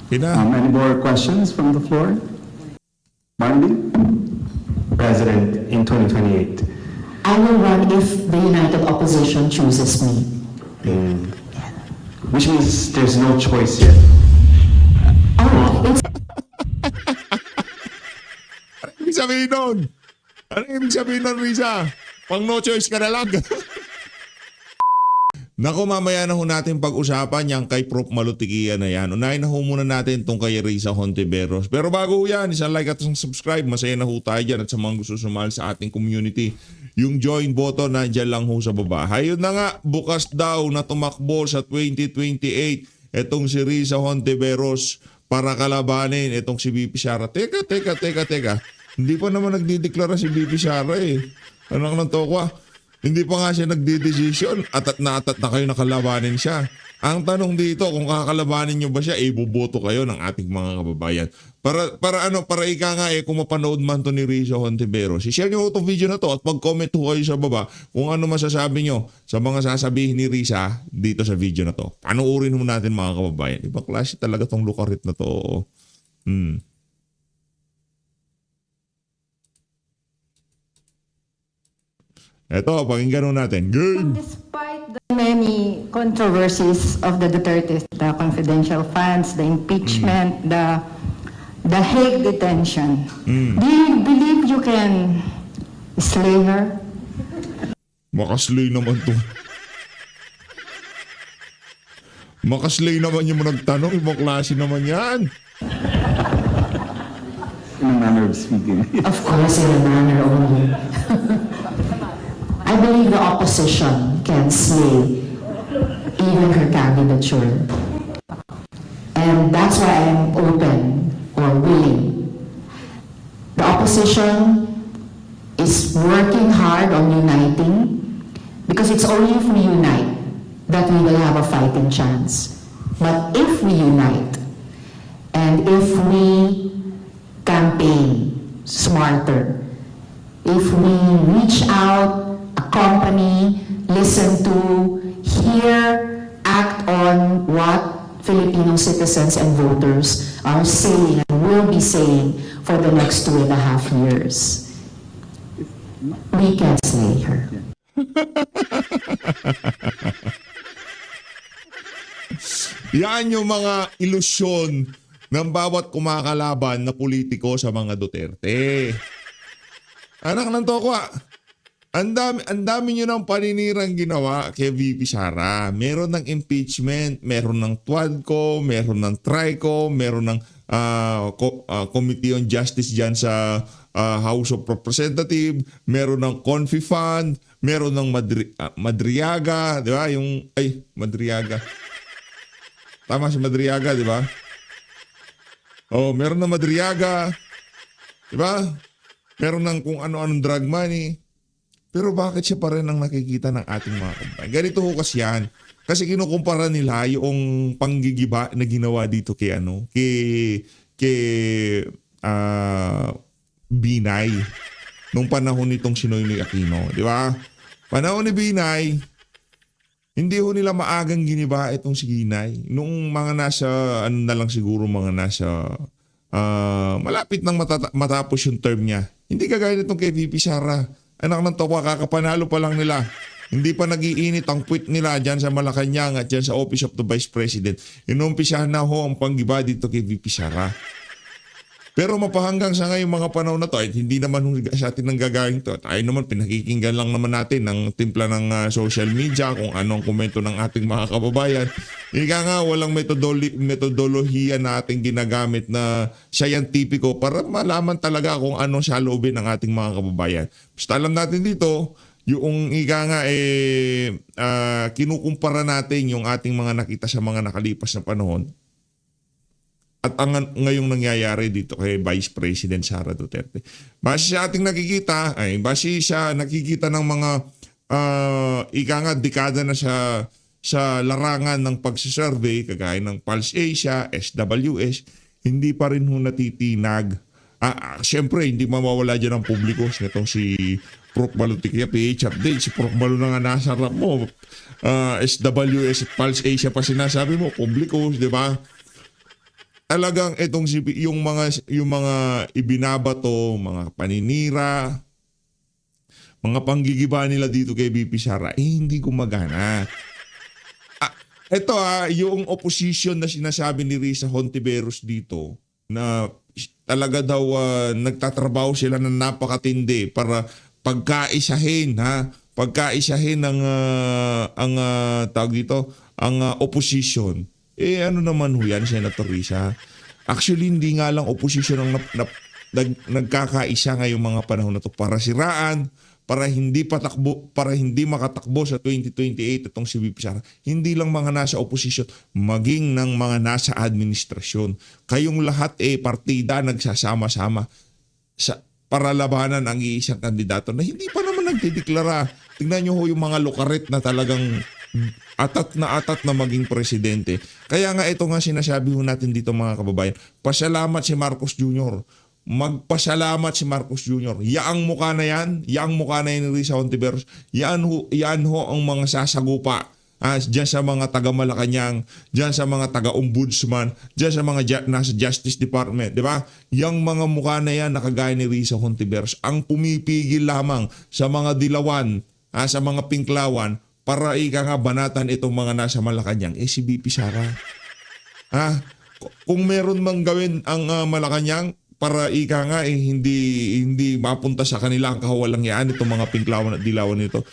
Any more questions from the floor? Marley? President in 2028. I will run if the United Opposition chooses me. Which means there's no choice yet. Oh, it's Ano ibig sabihin nun? Ano ibig sabihin nun, Risa? Pang no choice ka na lang. Naku, mamaya na ho natin pag-usapan yung kay Prof. Malutikia na yan. Unahin na ho muna natin itong kay Risa Hontiveros. Pero bago ho yan, isang like at isang subscribe. Masaya na ho tayo dyan at sa mga gusto sumali sa ating community. Yung join button, nandyan lang ho sa baba. Hayun na nga, bukas daw na tumakbo sa 2028 itong si Risa Hontiveros para kalabanin itong si BP Sara. Teka. Hindi pa naman nagdideklara si BP Sara eh. Anak ng tokwa. Hindi pa nga siya nagdidesisyon. Atat na kayo nakalabanin siya. Ang tanong dito, kung kakalabanin nyo ba siya, iboboto kayo ng ating mga kababayan. Para ika nga kung mapanood man to ni Risa Hontiveros, share nyo itong video na to at pag-comment ho kayo sa baba kung ano masasabi nyo sa mga sasabihin ni Risa dito sa video na to. Panuurin mo natin mga kababayan. Ibang klase talaga tong lukarit na to. Eto, pakinggan natin. Game! Despite the many controversies of the Dutertes, the confidential funds, the impeachment, the Hague detention, do you believe you can slay her? Makaslay naman to. Makaslay naman yung nagtanong. Ibang klase naman yan. In a manner of speaking. of course in a manner only. I believe the opposition can slay even her candidature. And that's why I'm open or willing. The opposition is working hard on uniting because it's only if we unite that we will have a fighting chance. But if we unite and if we campaign smarter, if we reach out, accompany, listen to, hear, act on what Filipino citizens and voters are saying and will be saying for the next 2.5 years, we can slay her. Yan yung mga ilusyon ng bawat kumakalaban na politiko sa mga Duterte. Anak ng tokwa, ang dami nyo ng paninirang ginawa kay VP Sara. Meron ng impeachment, meron ng TWADCO, meron ng TRICO, meron ng Committee on Justice dyan sa House of Representatives, meron ng Confi Fund, meron ng Madriaga, di ba? Madriaga. Tama si Madriaga, di ba? Oh, meron ng Madriaga, di ba? Meron ng kung ano-anong drug money. Pero bakit siya pa rin ang nakikita ng ating mga kababayan? Ganito ho kasi yan. Kasi kinukumpara nila yung panggigiba na ginawa dito kay Binay nung panahon nitong si Noynoy Aquino, di ba? Panahon ni Binay, hindi ho nila maagang giniba itong si Binay. Nung mga nasa malapit nang matapos yung term niya. Hindi kagaya nitong kay VP Sara. Anak ng tokwa, kakapanalo pa lang nila. Hindi pa nagiinit ang puwit nila dyan sa Malacanang at dyan sa Office of the Vice President. Inumpisahan na ho ang panggiba dito kay VP Sara. Pero mapahanggang sa ngayong mga panahon na to, ay hindi naman sa atin nang gagawin to. Tayo naman, pinakikinggan lang naman natin ng timpla ng social media kung anong komento ng ating mga kababayan. Ika nga, walang metodolohiya na ating ginagamit na scientifico para malaman talaga kung anong saloobin ng ating mga kababayan. Basta alam natin dito, yung kinukumpara natin yung ating mga nakita sa mga nakalipas na panahon at ang ngayong nangyayari dito kay Vice President Sara Duterte. Base sa ating nakikita, base sa nakikita ng mga dekada na sa larangan ng pagsisurvey, kagaya ng Pulse Asia, SWS, hindi pa rin ho natitinag. Siyempre, hindi mawawala dyan ang publiko. Itong si Prof. Malutikia, PH Update. Si Prof. Malu na nga nasa rap mo. SWS at Pulse Asia pa sinasabi mo, publiko, di ba? talagang yung mga ibinabato, mga paninira, mga panggigiba nila dito kay VP Sara, hindi gumagana. Ito yung opposition na sinasabi ni Risa Hontiveros dito na talaga daw nagtatrabaho sila ng napakatindi para pagkaisahin ang tawag dito, ang opposition. Ano naman ho yan, Senator Risa? Actually, hindi nga lang opposition ang nagkakaisa ngayong mga panahon na to para siraan, para hindi makatakbo sa 2028 itong si VP Sara. Hindi lang mga nasa opposition, maging ng mga nasa administrasyon. Kayong lahat partida nagsasama-sama para labanan ang iisang kandidato na hindi pa naman nagdideklara. Tingnan nyo ho yung mga lokaret na talagang atat na maging presidente. Kaya nga ito nga sinasabi ho natin dito mga kababayan, pasalamat si Marcos Jr. Magpasalamat si Marcos Jr. Yaang mukha na yan ni Risa Hontiveros, yan ho ang mga sasagupa diyan sa mga taga-Malacanang, diyan sa mga taga-ombudsman, diyan sa mga nasa Justice Department, di ba? Yang mga mukha na yan nakagaya ni Risa Hontiveros ang pumipigil lamang sa mga dilawan, sa mga pinklawan para banatan itong mga nasa Malacanang. Si VP Sara. Kung meron mang gawin ang Malacanang para hindi mapunta sa kanila ang kawalang yan itong mga pinklawan at dilawan nito.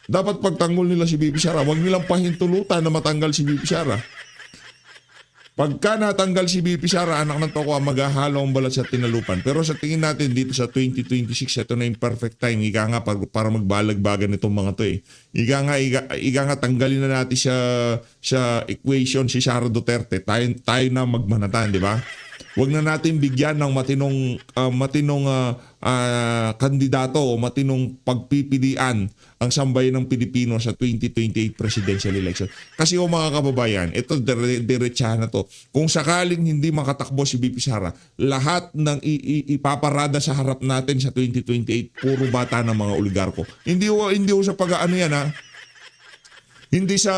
Dapat pagtanggol nila si VP Sara, huwag nilang pahintulutan na matanggal si VP Sara. Pagka natanggal si VP Sara, anak ng toko, maghahalo ang balat sa tinalupan. Pero sa tingin natin dito sa 2026, ito na yung perfect time. Para magbalagbagan itong mga to . Ika nga tanggalin na natin sa equation si Sara Duterte. Tayo na magmanatan, di ba? Huwag na natin bigyan ng matinong kandidato o matinong pagpipilian ang sambayan ng Pilipino sa 2028 presidential election. Kasi mga kababayan, ito diretsahan na to. Kung sakaling hindi makatakbo si VP Sara, lahat ng ipaparada sa harap natin sa 2028, puro bata ng mga oligarko. Hindi ho sa pag-ano yan Hindi sa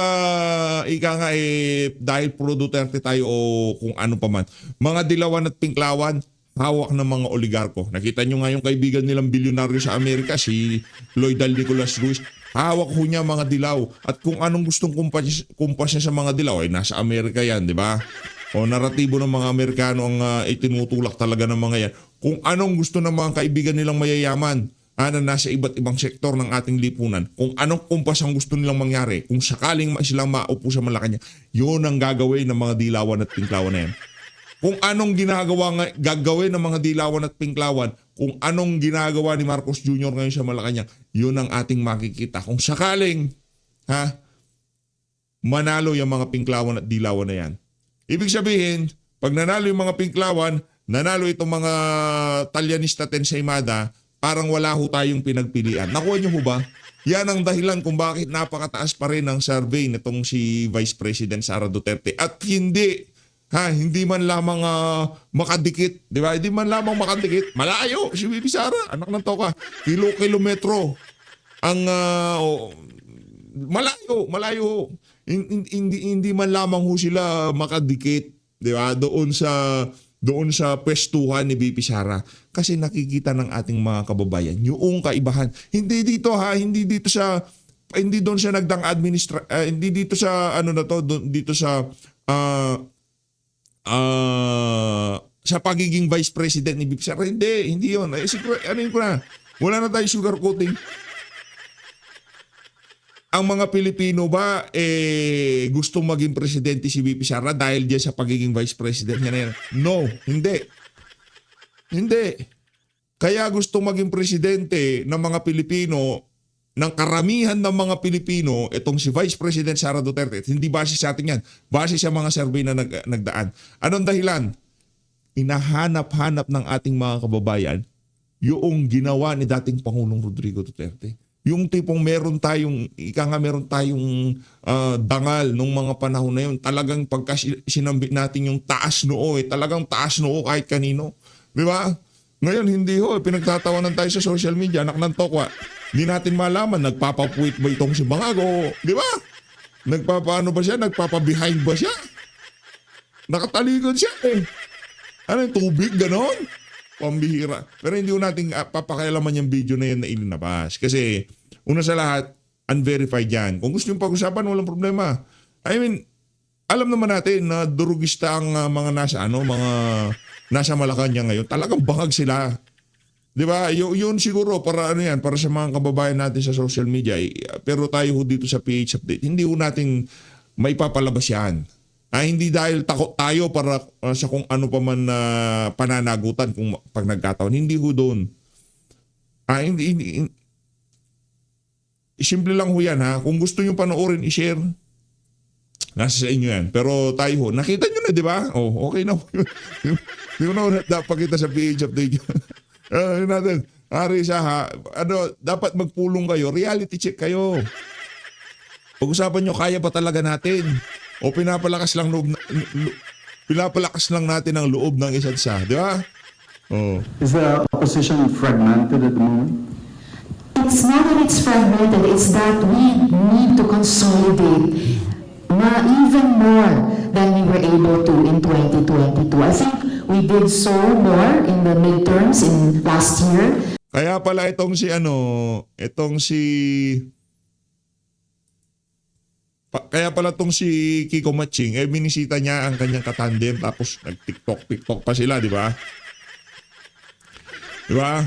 dahil pro Duterte tayo o kung ano pa man. Mga dilawan at pinklawan, hawak ng mga oligarko. Nakita nyo nga yung kaibigan nilang bilyonaryo sa Amerika, si Lloyd Nicolas Ruiz. Hawak ho niya mga dilaw. At kung anong gustong kumpas niya sa mga dilaw, nasa Amerika yan, di ba? O naratibo ng mga Amerikano ang itinutulak talaga ng mga yan. Kung anong gusto ng mga kaibigan nilang mayayaman, na nasa iba't ibang sektor ng ating lipunan, kung anong kumpas ang gusto nilang mangyari, kung sakaling silang maupo sa Malacanang, yun ang gagawin ng mga dilawan at pinklawan na yan. Kung anong gagawin ng mga dilawan at pinklawan, kung anong ginagawa ni Marcos Jr. ngayon sa Malacanang, yun ang ating makikita. Kung sakaling manalo yung mga pinklawan at dilawan na yan. Ibig sabihin, pag nanalo yung mga pinklawan, nanalo itong mga Talyanista Ensaymada, parang wala ho tayong pinagpilian. Nakuha niyo ho ba? Yan ang dahilan kung bakit napakataas pa rin ang survey nitong si Vice President Sara Duterte. At hindi man lamang makadikit, di ba? Hindi man lamang makadikit. Malayo si VP Sara, anak ng toka. Kilometro ang malayo. Hindi man lamang ho sila makadikit, di ba? Doon sa pwestuhan ni VP Sara, kasi nakikita ng ating mga kababayan yung kaibahan. Hindi doon siya nagdang hindi dito sa dito sa sa pagiging vice president ni VP Sara. Hindi yun. Wala na tayong sugarcoating. Ang mga Pilipino ba gusto maging presidente si VP Sara dahil diyan sa pagiging vice president niya na yan? No, hindi. Kaya gusto maging presidente ng mga Pilipino, ng karamihan ng mga Pilipino, itong si Vice President Sara Duterte. Hindi base sa atin yan. Base sa mga survey na nagdaan. Anong dahilan? Inahanap-hanap ng ating mga kababayan yung ginawa ni dating Pangulong Rodrigo Duterte. Yung tipong meron tayong dangal nung mga panahon na yun. Talagang pagka sinambi natin yung taas noo, talagang taas noo kahit kanino. Di ba? Ngayon hindi ho, pinagtatawanan tayo sa social media, anak ng tokwa. Hindi natin malaman, nagpapapuwit ba itong si Bangago? Di ba? Nagpapaano ba siya? Nagpapabehind ba siya? Nakatalikod siya eh. Ano yung tubig, ganon? Pambihira. Pero hindi ko natin papakialaman yung video na yun na ilinabas. Kasi, una sa lahat, unverified yan. Kung gusto yung pag-usapan, walang problema. I mean, alam naman natin na durugista ang mga nasa Malacanang ngayon. Talagang bangag sila. Di ba? Yun siguro para ano yan, para sa mga kababayan natin sa social media. Pero tayo ho dito sa PH Update, hindi ho natin maipapalabas yan. Hindi dahil takot tayo para sa kung ano pa man na pananagutan kung pag nagkataon. Hindi ho doon. Simple lang ho yan ha. Kung gusto nyo panoorin, i-share. Nasa sa inyo yan. Pero tayo ho, nakita nyo na di ba? Oh, okay na. Hindi ko na napakita sa PH Update. Yun natin. Risa ha, dapat magpulong kayo. Reality check kayo. Pag-usapan nyo, kaya pa talaga natin. O pinapalakas lang natin ang loob ng isa't isa, di ba? Oh. Is the opposition fragmented at the moment? It's not that it's fragmented, it's that we need to consolidate even more than we were able to in 2022. I think we did so more in the midterms in last year. Kaya pala itong si Kiko Matching, binisita niya ang kanyang katandem tapos nag-TikTok pa sila, di ba? Di ba?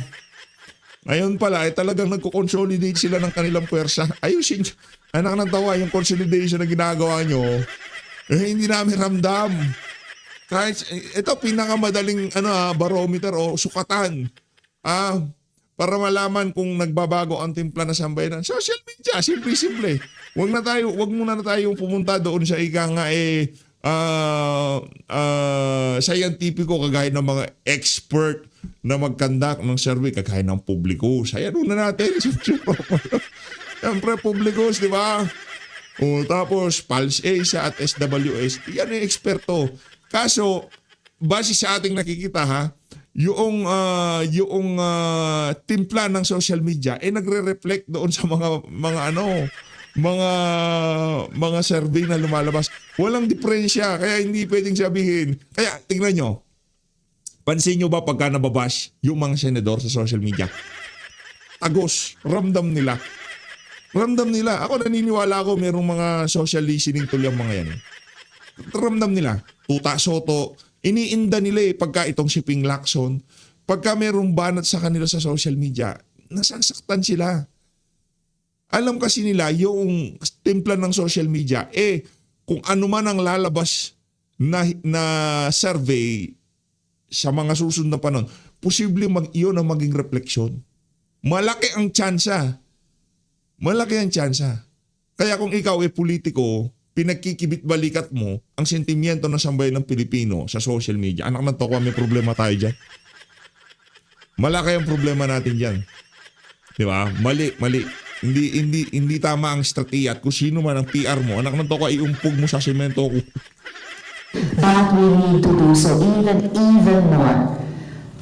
Ngayon pala, talagang nagko-consolidate sila ng kanilang puwersa. Ayusin nyo. Anak ng tawa, yung consolidation na ginagawa nyo, hindi namin ramdam. Kahit, ito pinakamadaling barometer o sukatan. Para malaman kung nagbabago ang timpla na sambayanan. Social media, simple-simple. Wag muna na tayo pumunta doon sa scientifico kagaya ng mga expert na mag-conduct ng survey kagaya ng publicos. Ayan na natin. Siyempre publicos, di ba? Tapos Pulse Asia at SWS. Yan yung eksperto. Kaso, base sa ating nakikita yung timpla ng social media nagre-reflect doon sa mga survey na lumalabas. Walang diferensya, kaya hindi pwedeng sabihin. Kaya tingnan nyo, pansin nyo ba pagka nababash yung mga senador sa social media? Agos, ramdam nila. Ako naniniwala ako merong mga social listening tool yung mga yan. Ramdam nila. Tuta Soto, iniinda nila pagka itong si Ping Lacson, pagka merong banat sa kanila sa social media, nasasaktan sila. Alam kasi nila yung timpla ng social media, kung ano man ang lalabas na survey sa mga susunod na panahon, posible iyon ang maging refleksyon. Malaki ang tsansa. Kaya kung ikaw politiko, pinagkikibit-balikat mo ang sentimiento ng sambayan ng Pilipino sa social media. Anak ng toko, may problema tayo dyan. Malaki ang problema natin dyan. Di ba? Mali. Hindi tama ang strategiya at kung sino man ang PR mo, anak ng toko, iumpog mo sa semento ko. But we need to do so even more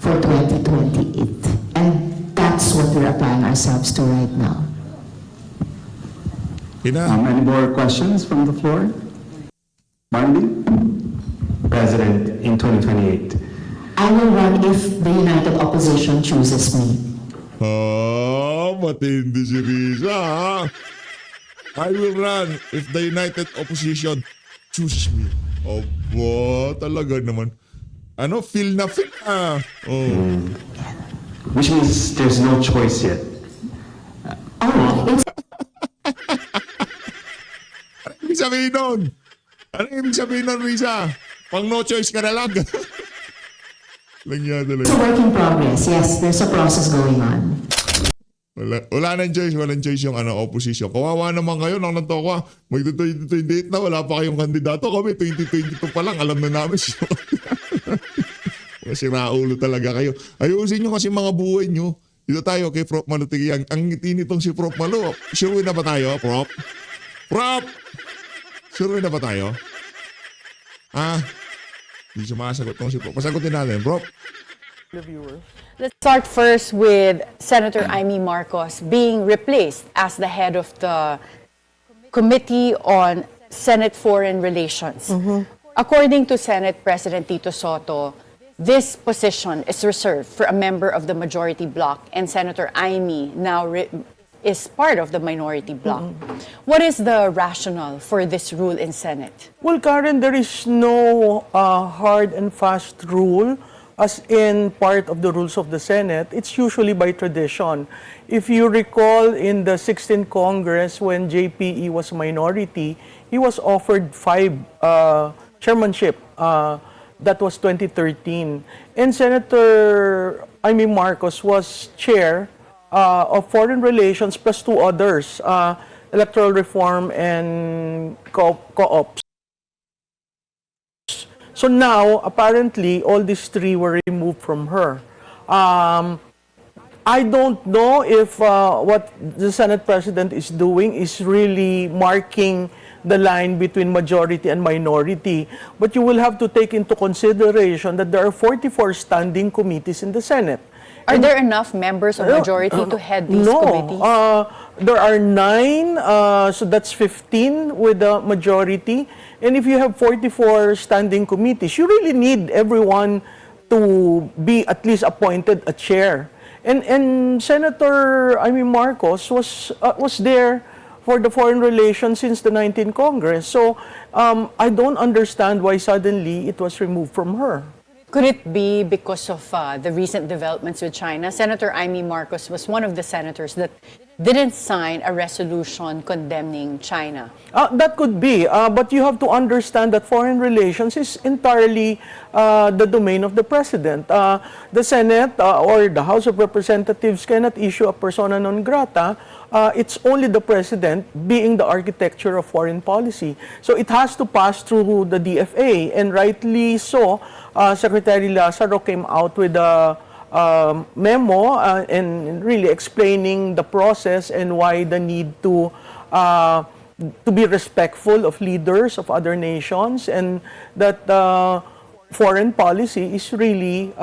for 2028. And that's what we're applying ourselves to right now. Any more questions from the floor? Barnaby? President, in 2028, I will run if the United Opposition chooses me. Matindi si Risa, ha? I will run if the United Opposition chooses me. Talaga naman. Feel na. which means there's no choice yet. Ano ibig sabihin nun, Risa? Pang no choice ka na lang. It's a work in progress. Yes, there's a process going on. Walang choice yung opposition. Kawawa naman kayo, nang nanto ko, mag-2028 na, wala pa kayong kandidato. Kami, 2022 pa lang, alam na namin siya. Kasi naulo talaga kayo. Ayusin nyo kasi mga buhay nyo. Dito tayo kay Prof. Malu Tigiyang. Ang ngiti nitong si Prof. Malu. Sure na ba tayo, Prof? Sure na ba tayo? Hindi sumasagot tong si Prof. Pasagutin natin, Prof. Let's start first with Senator Amy Marcos being replaced as the head of the Committee on Senate Foreign Relations. According to Senate President Tito Soto, this position is reserved for a member of the majority bloc, and Senator Amy now is part of the minority bloc. What is the rationale for this rule in Senate? Well, Karen, there is no hard and fast rule as in part of the rules of the Senate. It's usually by tradition. If you recall, in the 16th Congress, when JPE was minority, he was offered 5 chairmanship. That was 2013. And Senator Amy Marcos was chair of Foreign Relations plus 2 others, Electoral Reform and Co-ops. So now, apparently, all these 3 were removed from her. I don't know if what the Senate President is doing is really marking the line between majority and minority. But you will have to take into consideration that there are 44 standing committees in the Senate. Are there enough members of majority to head these committees? There are 9, so that's 15 with the majority. And if you have 44 standing committees, you really need everyone to be at least appointed a chair. And Senator Amy Marcos was there for the Foreign Relations since the 19th Congress. So I don't understand why suddenly it was removed from her. Could it be because of the recent developments with China? Senator Amy Marcos was one of the senators that didn't sign a resolution condemning China. That could be, but you have to understand that foreign relations is entirely the domain of the President. The Senate or the House of Representatives cannot issue a persona non grata. It's only the President being the architecture of foreign policy. So it has to pass through the DFA, and rightly so, Secretary Lazaro came out with a memo and really explaining the process and why the need to be respectful of leaders of other nations, and that foreign policy is really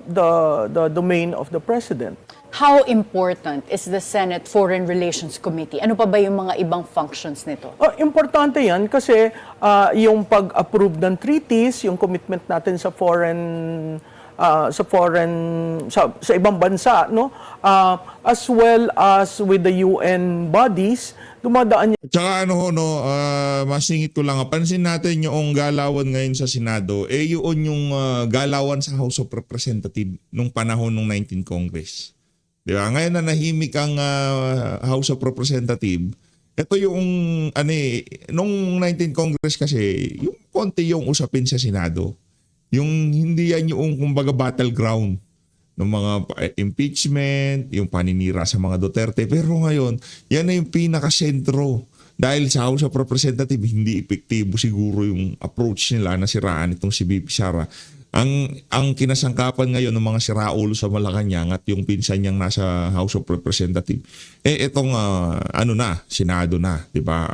the domain of the President. How important is the Senate Foreign Relations Committee? Ano pa ba yung mga ibang functions nito? Importante yan kasi yung pag-approve ng treaties, yung commitment natin sa sa ibang bansa, no, as well as with the UN bodies, dumadaan yan. Tsaka masingit ko lang, pansin natin yung galawan ngayon sa Senado, yun yung galawan sa House of Representatives nung panahon ng 19th Congress. Di ba? Ngayon na nahimik ang House of Representatives, ito yung, nung 19th Congress kasi, yung konti yung usapin sa Senado. Yung hindi yan yung kumbaga battleground ng mga impeachment, yung paninira sa mga Duterte. Pero ngayon, yan na yung pinakasentro. Dahil sa House of Representatives, hindi epektibo siguro yung approach nila na siraan itong si VP Sara. Ang kinasangkapan ngayon ng mga siraulo sa Malacanang at yung pinsan niyang nasa House of Representatives, itong Senado na, di ba?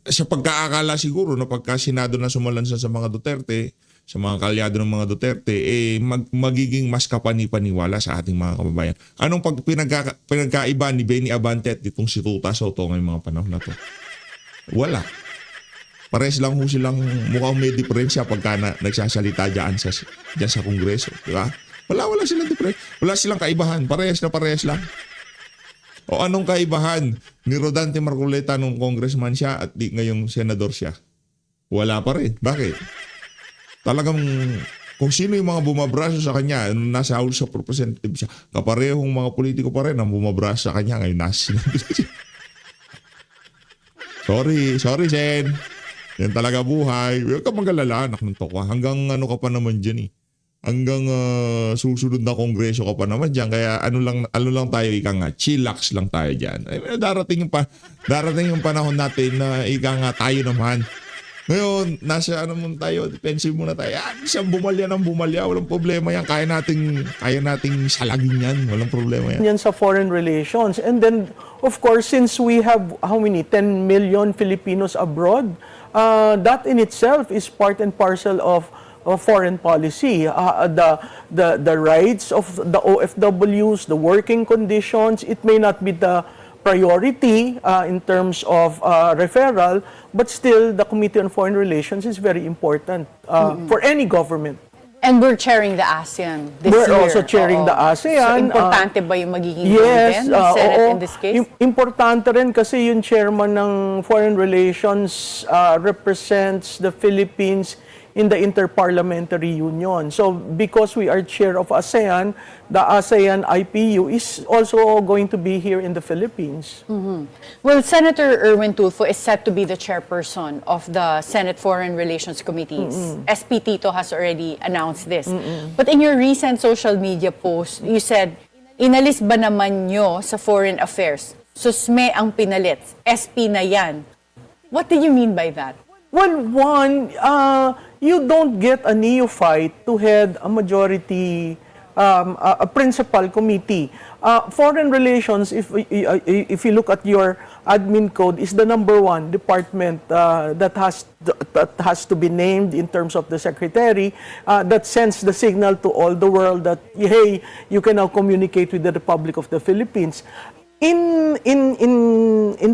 Sa pagkaakala siguro na pagka Senado na sumalansa sa mga Duterte, sa mga kalyado ng mga Duterte, magiging mas kapani-paniwala sa ating mga kababayan. Anong pinagkaiba ni Benny Abante at itong si Tuta Soto ngayong mga panahon na to? Wala. Pares lang ho silang mukhang may diferensya pagka nagsasalita dyan sa Kongreso. Di ba? Wala silang diferensya. Wala silang kaibahan. Parehas lang. O anong kaibahan ni Rodante Marcoleta nung congressman siya at ngayong senador siya? Wala pa rin. Bakit? Talagang kung sino yung mga bumabraso sa kanya, nasa House of Representatives siya, kaparehong mga politiko pa rin ang bumabraso sa kanya ngayon nasa Sorry, Sen. Yan talaga buhay. Huwag ka magalala, anak ng tokwa. Hanggang ka pa naman dyan eh. Hanggang susunod na kongreso ka pa naman dyan. Kaya ano lang tayo, ika nga, chillax lang tayo dyan. Darating yung panahon natin na ika nga tayo naman. Ngayon, nasa tayo, defensive muna tayo. Isang bumalya ng bumalya, walang problema yan. Kaya nating salagin yan, walang problema yan. Yan sa foreign relations. And then, of course, since we have, 10 million Filipinos abroad, that in itself is part and parcel of foreign policy. The rights of the OFWs, the working conditions, it may not be the priority in terms of referral, but still the Committee on Foreign Relations is very important for any government. And we're chairing the ASEAN this We're year. also chairing the ASEAN. So, importante ba yung magiging Yes, role din ng Senate oo. in this case? Importante rin kasi yung chairman ng Foreign Relations represents the Philippines in the Interparliamentary Union. So because we are chair of ASEAN, the ASEAN IPU is also going to be here in the Philippines. Well, Senator Erwin Tulfo is set to be the chairperson of the Senate Foreign Relations Committees. SP Tito has already announced this. But in your recent social media post, you said, inalis ba naman nyo sa foreign affairs? Susme ang pinalit. SP na yan. What do you mean by that? Well, one, you don't get a neophyte to head a majority, a principal committee. Foreign relations, if you look at your admin code, is the #1 department that has to be named in terms of the secretary, that sends the signal to all the world that, hey, you can now communicate with the Republic of the Philippines. In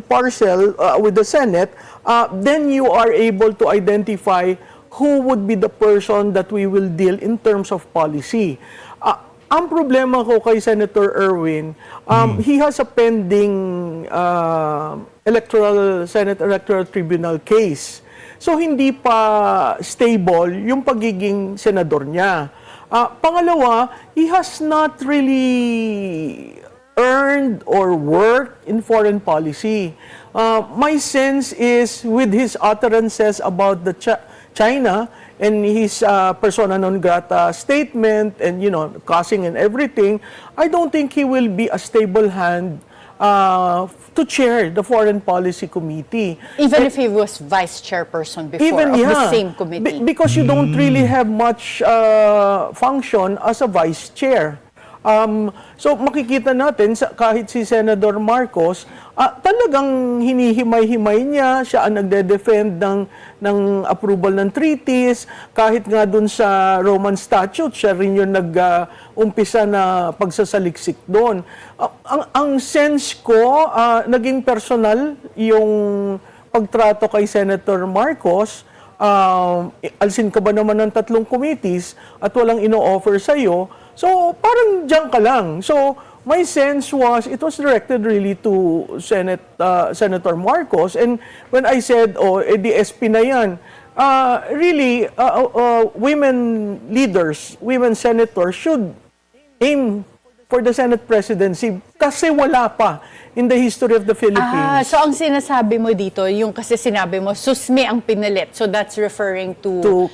parcel with the Senate, then you are able to identify who would be the person that we will deal in terms of policy. Ang problema ko kay Senator Erwin, he has a pending Senate Electoral Tribunal case. So hindi pa stable yung pagiging senador niya. Pangalawa, he has not really earned or worked in foreign policy. My sense is with his utterances about the China and his persona non grata statement and, you know, causing and everything, I don't think he will be a stable hand to chair the Foreign Policy Committee. Even if he was vice chairperson before of the same committee. Because you don't really have much function as a vice chair. So makikita natin kahit si Senator Marcos, talagang hinihimay-himay niya, siya ang nagde-defend ng approval ng treaties, kahit nga dun sa Roman Statute, siya rin yung nag-umpisa na pagsasaliksik doon. Ang sense ko, naging personal yung pagtrato kay Senator Marcos. Alsin ka ba naman ng 3 committees at walang ino-offer sa'yo? So, parang diyan ka lang. So, my sense was, it was directed really to Senator Marcos. And when I said, the SP na yan, really, women leaders, women senators should aim for the Senate presidency kasi wala pa in the history of the Philippines. So ang sinasabi mo dito, yung kasi sinabi mo, susme ang pinalit. So that's referring to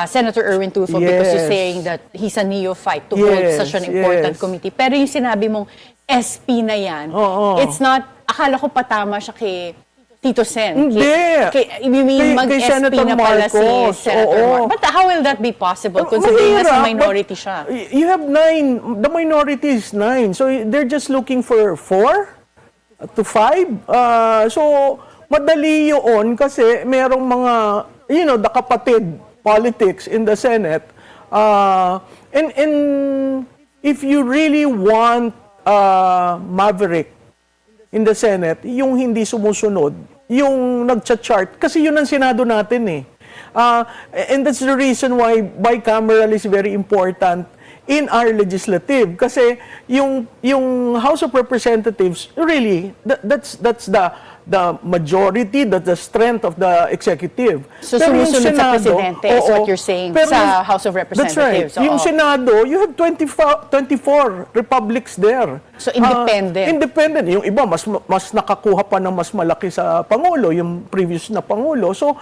Senator Erwin Tulfo because you're saying that he's a neophyte to hold such an important committee. Pero yung sinabi mong SP na yan, it's not, akala ko patama siya kay Tito Sen. Hindi. You mean mag-SP na pala si Senator Marcos. But how will that be possible considering nasa minority siya? You have 9, the minority is 9. So they're just looking for 4 to 5. So madali yun kasi merong mga, you know, the kapatid politics in the Senate. And if you really want maverick in the Senate, yung hindi sumusunod, yung nagcha-chart, kasi yun ang Senado natin eh. And that's the reason why bicameral is very important in our legislative. Kasi yung House of Representatives, really, that's the majority, that's the strength of the executive. So sumusunod sa Presidente is what you're saying sa House of Representatives. That's right. Yung Senado, you have 24 republics there. So independent. Independent. Yung iba, mas nakakuha pa ng mas malaki sa Pangulo, yung previous na Pangulo. So,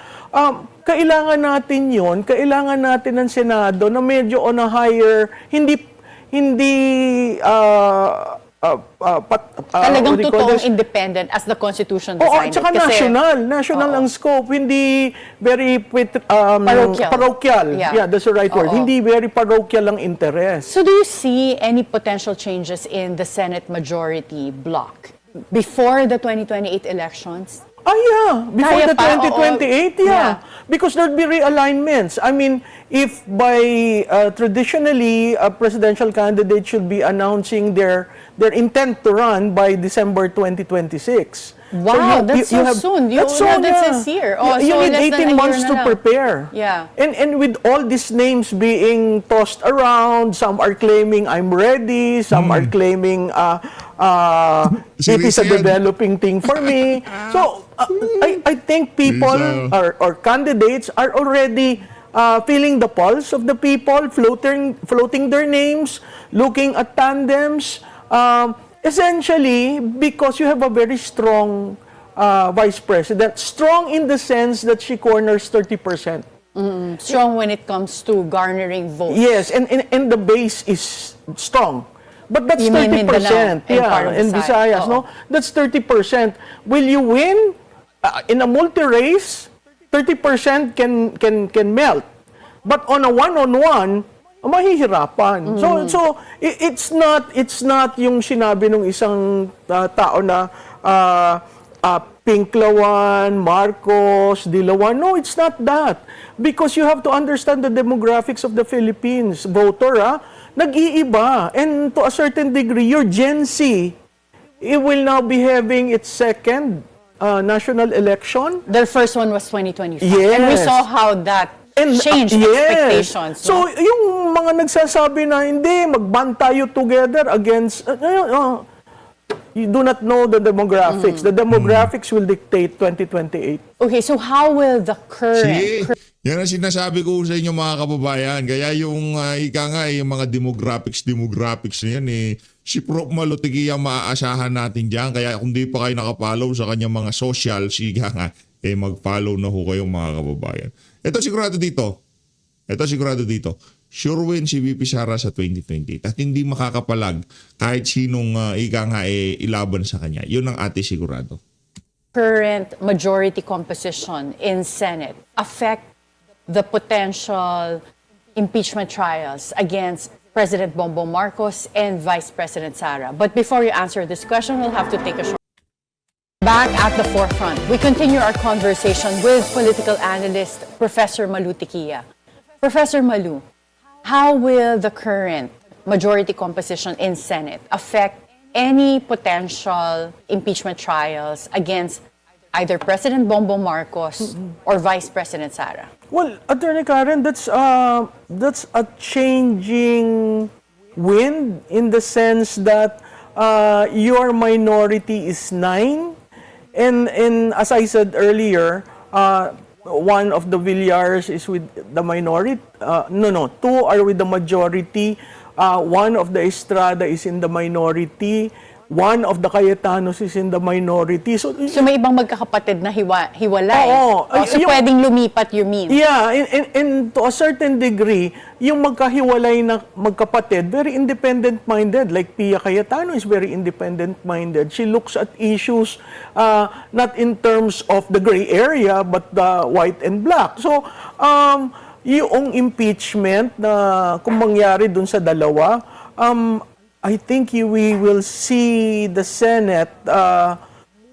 kailangan natin yun, kailangan natin ng Senado na medyo on a higher, hindi talagang totoong independent as the Constitution designed. Oo, at saka national ang scope, hindi very parochial. Yeah, that's the right word. Hindi very parochial ang interest. So do you see any potential changes in the Senate majority bloc before the 2028 elections? Yeah. Before Kaya the pa, oo. 2028, yeah. Because there'd be realignments. I mean, if by traditionally a presidential candidate should be announcing their intent to run by December 2026. Wow, that's so soon. That's soon, That's this year. Oh, you so need less than a 18 year months na to lang. prepare. Yeah. And with all these names being tossed around, some are claiming I'm ready, some are claiming it is a Seryoso yan. developing thing for me. So I think people Seryoso. or candidates are already feeling the pulse of the people, floating their names, looking at tandems. Essentially, because you have a very strong vice president, strong in the sense that she corners 30%. Strong when it comes to garnering votes. Yes, and the base is strong. But that's You mean 30%. Mindanao and part Yeah, of and Visayas. Visayas, no? That's 30%. Will you win? In a multi-race, 30% can melt. But on a one-on-one, mahihirapan. So it's not yung sinabi ng isang tao na Pinklawan, Marcos, Dilawan. No, it's not that. Because you have to understand the demographics of the Philippines voter, nag-iiba. And to a certain degree, your Gen Z, it will now be having its second national election. Their first one was 2025. Yes. And we saw how that changed expectations. So, no? yung mga nagsasabi na, hindi, mag-band tayo together against, you do not know the demographics. The demographics will dictate 2028. Okay, so how will the current... Yan ang sinasabi ko sa inyo mga kababayan. Kaya yung ika nga, yung mga demographics na yan si Prof. Malutikia maaasahan natin dyan. Kaya kung di pa kayo nakapollow sa kanyang mga social, siga nga, mag-follow na ho kayo mga kababayan. Ito sigurado dito. Sure win si VP Sara sa 2028 at hindi makakapalag kahit sinong ilaban sa kanya. Yun ang ate sigurado. current majority composition in Senate affect the potential impeachment trials against President Bongbong Marcos and Vice President Sara? But before you answer this question, we'll have to take a short back at the forefront. We continue our conversation with political analyst Professor Malu Tiquia. Professor Malu, how will the current majority composition in Senate affect any potential impeachment trials against either President Bongbong Marcos or Vice President Sara? Well, Attorney Karen, that's a changing wind in the sense that your minority is 9, and as I said earlier, one of the Villars is with the minority. Two are with the majority. One of the Estrada is in the minority. One of the Cayetanos is in the minority. So may ibang magkakapatid na hiwalay. Oo. So Yung- pwedeng lumipat, you mean? yeah, and to a certain degree, yung magkahiwalay na magkapatid, very independent-minded. Like Pia Cayetano is very independent-minded. She looks at issues not in terms of the gray area, but the white and black. So, yung impeachment na kung mangyari dun sa dalawa, I think we will see the Senate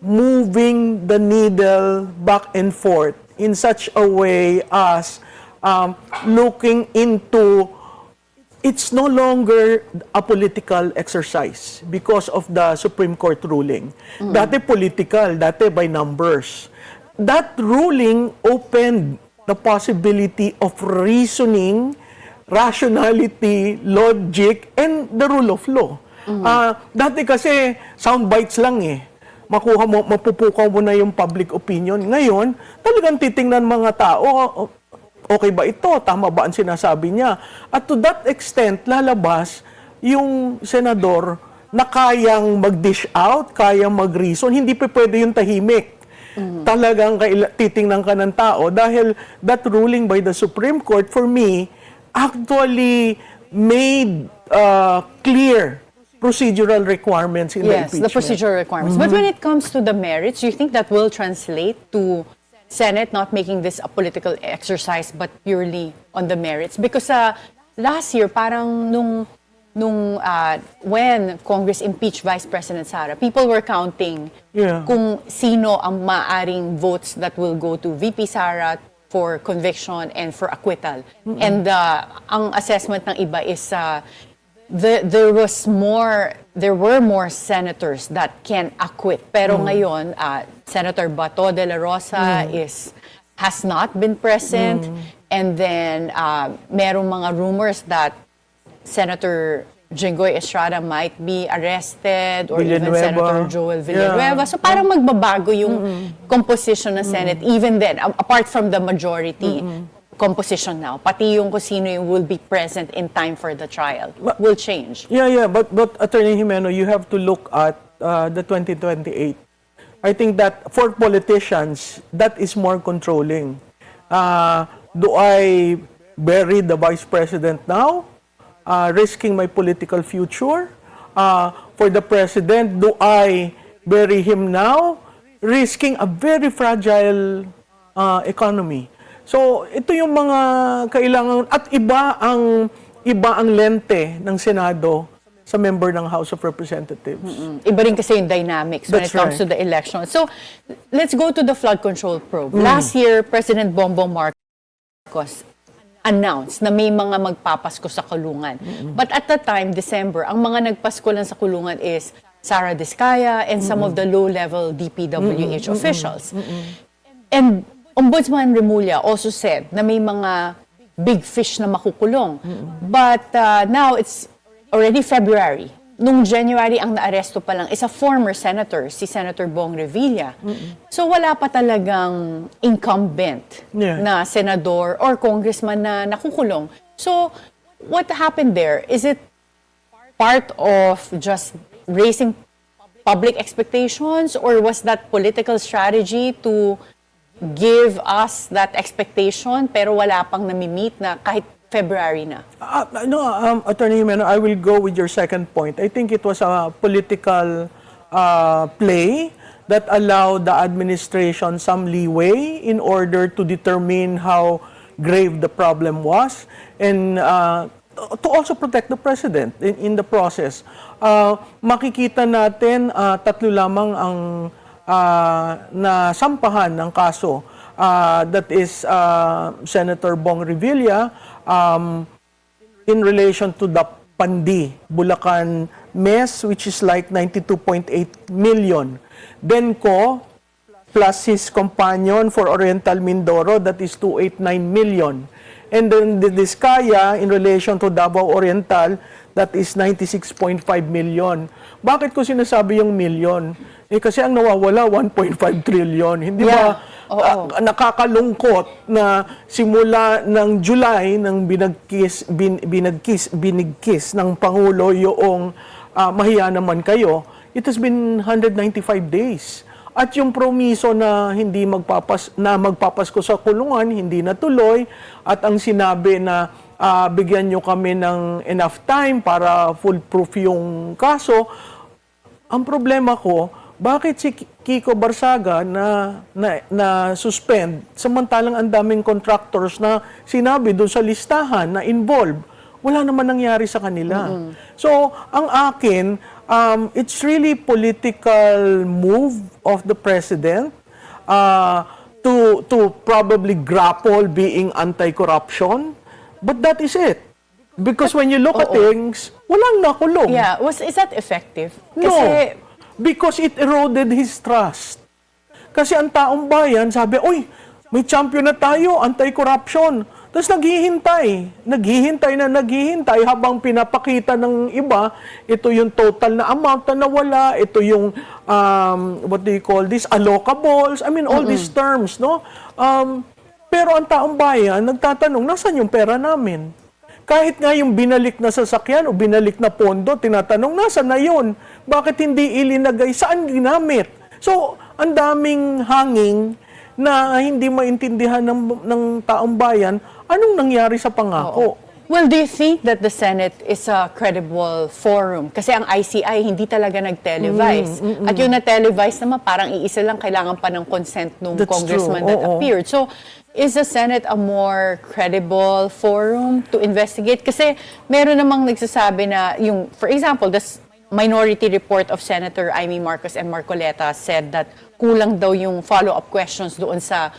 moving the needle back and forth in such a way as looking into it's no longer a political exercise because of the Supreme Court ruling. Dati political, dati by numbers. That ruling opened the possibility of reasoning, rationality, logic, and the rule of law. Dati kasi sound bites lang mapupukaw mo na yung public opinion. Ngayon, talagang titingnan mga tao, okay ba ito? Tama ba ang sinasabi niya? At to that extent, lalabas yung senador na kayang mag-dish out, kayang mag-reason, hindi pa pwede yung tahimik. Talagang titingnan ka ng tao dahil that ruling by the Supreme Court, for me, actually made clear procedural requirements in the Yes, impeachment. the procedural requirements. But when it comes to the merits, do you think that will translate to Senate not making this a political exercise but purely on the merits? Because last year, parang nung when Congress impeached Vice President Sara, people were counting Yeah. kung sino ang maaring votes that will go to VP Sara for conviction and for acquittal. And ang assessment ng iba is there were more senators that can acquit. Pero ngayon, Senator Bato de la Rosa has not been present. And then merong mga rumors that Senator Jinggoy Estrada might be arrested or even Villanueva. Senator Joel Villanueva. Yeah. So parang magbabago yung composition ng Senate even then, apart from the majority composition now. Pati yung kung sino yung will be present in time for the trial will change. Yeah, but Attorney Jimeno, you have to look at the 2028. I think that for politicians, that is more controlling. Do I bury the Vice President now, risking my political future? For the President, do I bury him now, risking a very fragile economy? So, ito yung mga kailangan, at iba ang lente ng Senado sa member ng House of Representatives. Iba rin kasi yung dynamics when it That's comes to right. the election. So, let's go to the flood control probe. Last year, President Bongbong Marcos announced na may mga magpapasko sa kulungan. But at the time, December, ang mga nagpasko lang sa kulungan is Sara Diskaya and some of the low-level DPWH officials. And Ombudsman Remulla also said na may mga big fish na makukulong. But now it's already February. Nung January, ang naaresto pa lang is a former senator, si Senator Bong Revilla. So wala pa talagang incumbent na senador or congressman na nakukulong. So what happened there? Is it part of just raising public expectations, or was that political strategy to give us that expectation pero wala pang nami-meet na kahit February na? Attorney Jimeno, I will go with your second point. I think it was a political play that allowed the administration some leeway in order to determine how grave the problem was and to also protect the president in the process. Makikita natin tatlo lamang ang nasampahan ng kaso. That is Senator Bong Revilla in relation to the Pandi, Bulacan mess, which is like 92.8 million. Denko plus his companion for Oriental Mindoro, that is 289 million. And then the Diskaya in relation to Davao Oriental, that is 96.5 million. Bakit ko sinasabi yung million? Kasi ang nawawala, 1.5 trillion. Hindi ba nakakalungkot na simula ng July nang binigkis ng Pangulo yung mahiya naman kayo, it has been 195 days. At yung promiso na hindi magpapasko sa kulungan, hindi natuloy. At ang sinabi na bigyan nyo kami ng enough time para foolproof yung kaso. Ang problema ko, bakit si Kiko Barsaga na suspend samantalang ang daming contractors na sinabi doon sa listahan na involved? Wala naman nangyari sa kanila. So, ang akin, it's really political move of the president to probably grapple being anti-corruption. But that is it. Because when you look at things, walang nakulong. Yeah, is that effective? No, because it eroded his trust. Kasi ang taong bayan sabi, oy, may champion na tayo, anti-corruption. Tapos naghihintay habang pinapakita ng iba, ito yung total na amount na nawala, ito yung, what do you call this, allocables, I mean, all these terms, no? Pero ang taong bayan, nagtatanong, nasan yung pera namin? Kahit nga yung binalik na sasakyan o binalik na pondo, tinatanong, nasan na yun? Bakit hindi ilinagay? Saan ginamit? So, ang daming hanging na hindi maintindihan ng taong bayan, anong nangyari sa pangako? Well, do you think that the Senate is a credible forum? Kasi ang ICI hindi talaga nag-televise. At yung na-televise naman, parang iisa lang, kailangan pa ng consent ng That's congressman true. that appeared. So, is the Senate a more credible forum to investigate? Kasi meron namang nagsasabi na yung, for example, this minority report of Senator Amy Marcos and Marcoleta said that kulang daw yung follow-up questions doon sa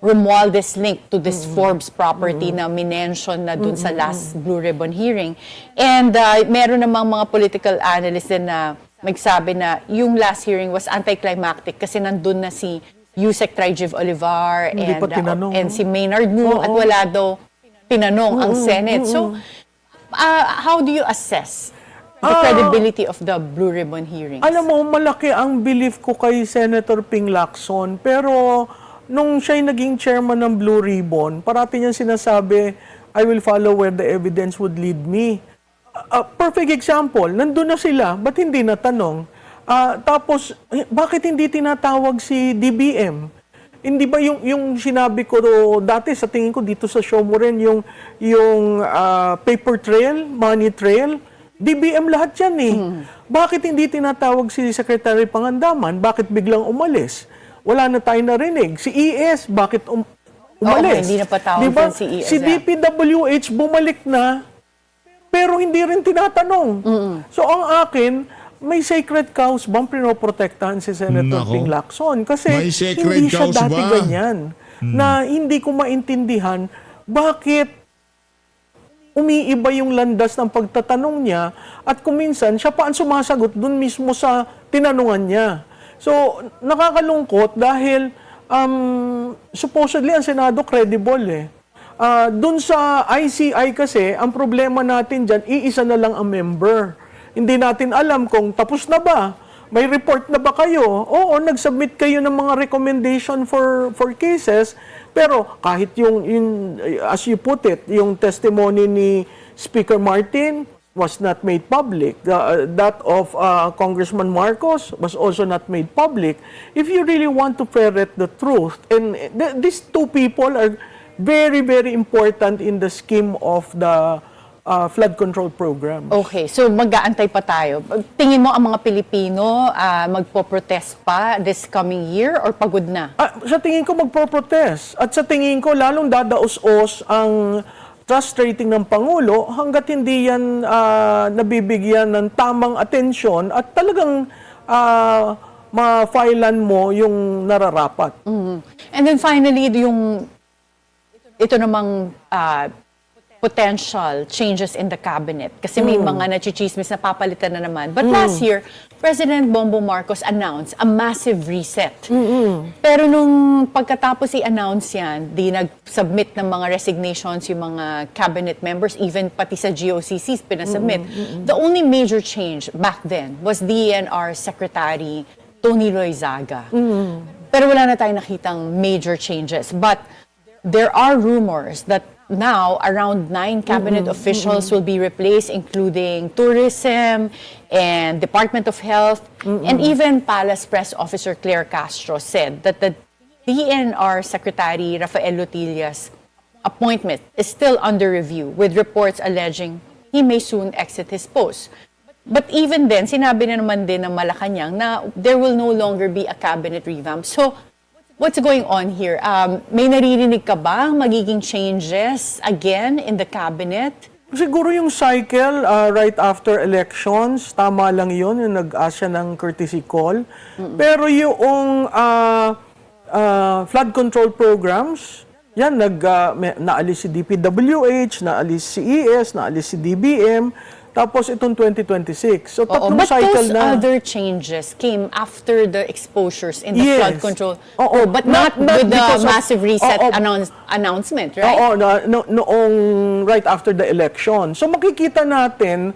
Romualdez link to this Forbes property na minention na dun sa last Blue Ribbon hearing. And meron namang mga political analysts din na nagsabi na yung last hearing was anticlimactic kasi nandun na si Yusek Trijiv Olivar Hindi pa tinanong, and si Maynard Wu at wala daw tinanong ang Senate. So, how do you assess the credibility of the Blue Ribbon hearings? Alam mo, malaki ang belief ko kay Senator Ping Lacson, pero nung siya'y naging chairman ng Blue Ribbon, parati niyang sinasabi, I will follow where the evidence would lead me. Perfect example, nandun na sila, ba't hindi natanong? Tapos, bakit hindi tinatawag si DBM? Hindi ba yung sinabi ko dati, sa tingin ko dito sa show mo rin, yung paper trail, money trail, DBM lahat yan eh. Bakit hindi tinatawag si Secretary Pangandaman? Bakit biglang umalis? Wala na tayo narinig. Si ES, bakit umalis? hindi na patawag diba? din si ES. Si DPWH bumalik na, pero hindi rin tinatanong. So ang akin, may sacred cows bang pinoprotektahan si Senator Nako. Ping Lacson? Kasi May sacred hindi siya cows dati ba? ganyan. Na hindi ko maintindihan bakit umiiba yung landas ng pagtatanong niya at kuminsan siya pa ang sumasagot dun mismo sa tinanungan niya. So, nakakalungkot dahil supposedly ang Senado credible eh. Dun sa ICI kasi, ang problema natin dyan, iisa na lang ang member. Hindi natin alam kung tapos na ba, may report na ba kayo? Oo, nag-submit kayo ng mga recommendation for cases, pero kahit yung as you put it, yung testimony ni Speaker Martin was not made public. That of Congressman Marcos was also not made public. If you really want to ferret the truth, and these two people are very, very important in the scheme of the flood control program. Okay, so mag-aantay pa tayo. Tingin mo ang mga Pilipino magpo-protest pa this coming year or pagod na? Sa tingin ko magpo-protest. At sa tingin ko lalong dadaos-os ang trust rating ng Pangulo hanggat hindi yan nabibigyan ng tamang atensyon at talagang ma-filean mo yung nararapat. And then finally, ito namang potential changes in the cabinet. Kasi may mga nachichismis na papalitan na naman. But last year, President Bongbong Marcos announced a massive reset. Pero nung pagkatapos i-announce yan, di nag-submit ng mga resignations yung mga cabinet members, even pati sa GOCCs pinasubmit. The only major change back then was DENR Secretary Tony Loizaga. Pero wala na tayong nakitang major changes. But there are rumors that now, around 9 cabinet officials will be replaced, including tourism and Department of Health, and even Palace Press Officer Claire Castro said that the DNR Secretary Rafael Lotillas' appointment is still under review, with reports alleging he may soon exit his post. But even then, sinabi na naman din ng Malacanang na there will no longer be a cabinet revamp. So, what's going on here? May naririnig ka ba magiging changes again in the cabinet? Siguro yung cycle right after elections, tama lang yun, yung nag-ask siya ng courtesy call. Pero yung flood control programs, yan, naalis si DPWH, naalis si ES, naalis si DBM, tapos itong 2026. So tatlong But cycle those na. other changes came after the exposures in the Yes. flood control. Oo, But not with the because of- massive reset Oo. announcement, right? Oo, noong right after the election. So makikita natin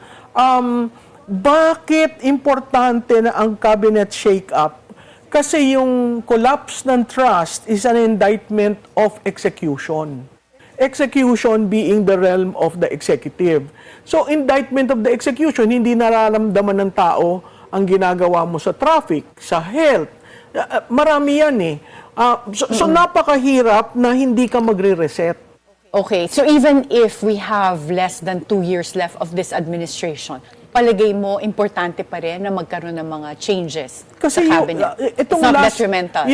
bakit importante na ang cabinet shake-up. Kasi yung collapse ng trust is an indictment of execution. Execution being the realm of the executive. So indictment of the execution, hindi nararamdaman ng tao ang ginagawa mo sa traffic, sa health. Marami yan eh. So napakahirap na hindi ka magre-reset. Okay, so even if we have less than 2 years left of this administration, palagay mo importante pa rin na magkaroon ng mga changes Kasi sa cabinet? It's not detrimental.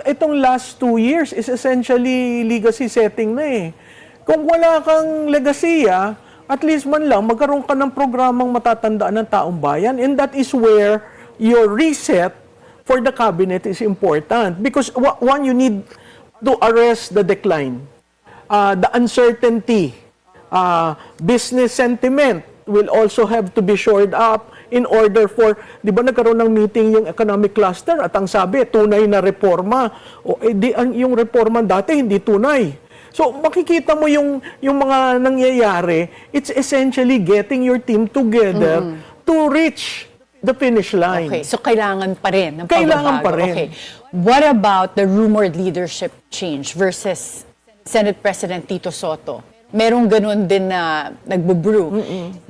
Itong last 2 years is essentially legacy setting na eh. Kung wala kang legasiya, at least man lang magkaroon ka ng programang matatandaan ng taong bayan, and that is where your reset for the cabinet is important. Because one, you need to arrest the decline, the uncertainty, business sentiment will also have to be shored up in order for, di ba nagkaroon ng meeting yung economic cluster at ang sabi, tunay na reforma. Yung reforma dati hindi tunay. So makikita mo yung mga nangyayari, it's essentially getting your team together to reach the finish line. Okay, so kailangan pa rin ng Kailangan pagbabago. pa rin. Okay. What about the rumored leadership change versus Senate President Tito Soto? Merong ganun din na nagbo-brew.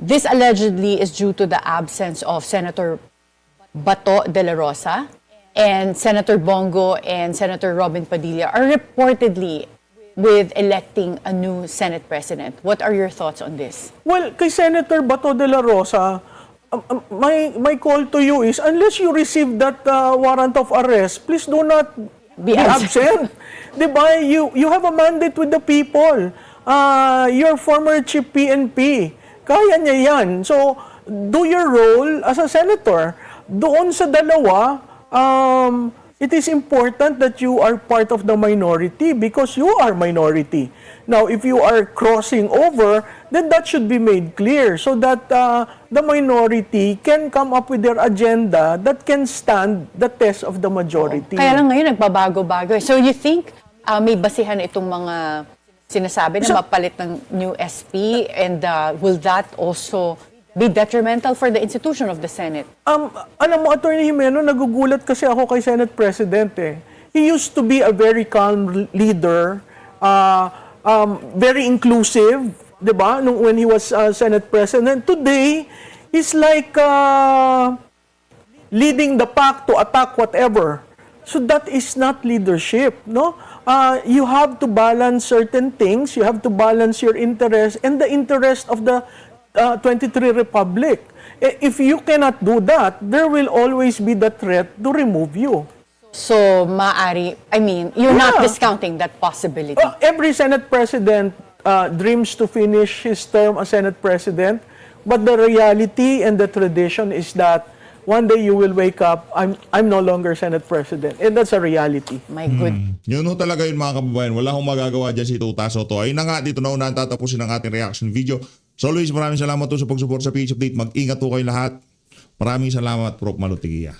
This allegedly is due to the absence of Senator Bato de la Rosa, and Senator Bongo and Senator Robin Padilla are reportedly with electing a new Senate President. What are your thoughts on this? Well, kay Senator Bato de la Rosa, my call to you is, unless you receive that warrant of arrest, please do not be absent. Diba? You have a mandate with the people. Your former chief PNP, kaya niya yan. So, do your role as a senator. Doon sa dalawa, it is important that you are part of the minority because you are minority. Now, if you are crossing over, then that should be made clear so that the minority can come up with their agenda that can stand the test of the majority. Kaya lang ngayon nagbabago-bago. So you think may basihan itong mga sinasabi na mapalit ng new SP, and will that also be detrimental for the institution of the Senate? Alam mo, Attorney Jimeno, nagugulat kasi ako kay Senate President eh. He used to be a very calm leader, very inclusive, di ba? When he was Senate President. Today, he's like leading the pack to attack whatever. So that is not leadership, no? You have to balance certain things. You have to balance your interest and the interest of the 23 Republic. If you cannot do that, there will always be the threat to remove you. So, you're not discounting that possibility. Every Senate President dreams to finish his term as Senate President, but the reality and the tradition is that one day you will wake up, I'm no longer Senate President. And that's a reality. My good. Yun ho talaga yun mga kababayan. Wala akong magagawa dyan si Tuta Soto. Ayun na nga, dito na unahan tatapusin ang ating reaction video. So always, maraming salamat po sa pag-support sa PH Update. Mag-ingat po kayo lahat. Maraming salamat, Prof. Malutigia.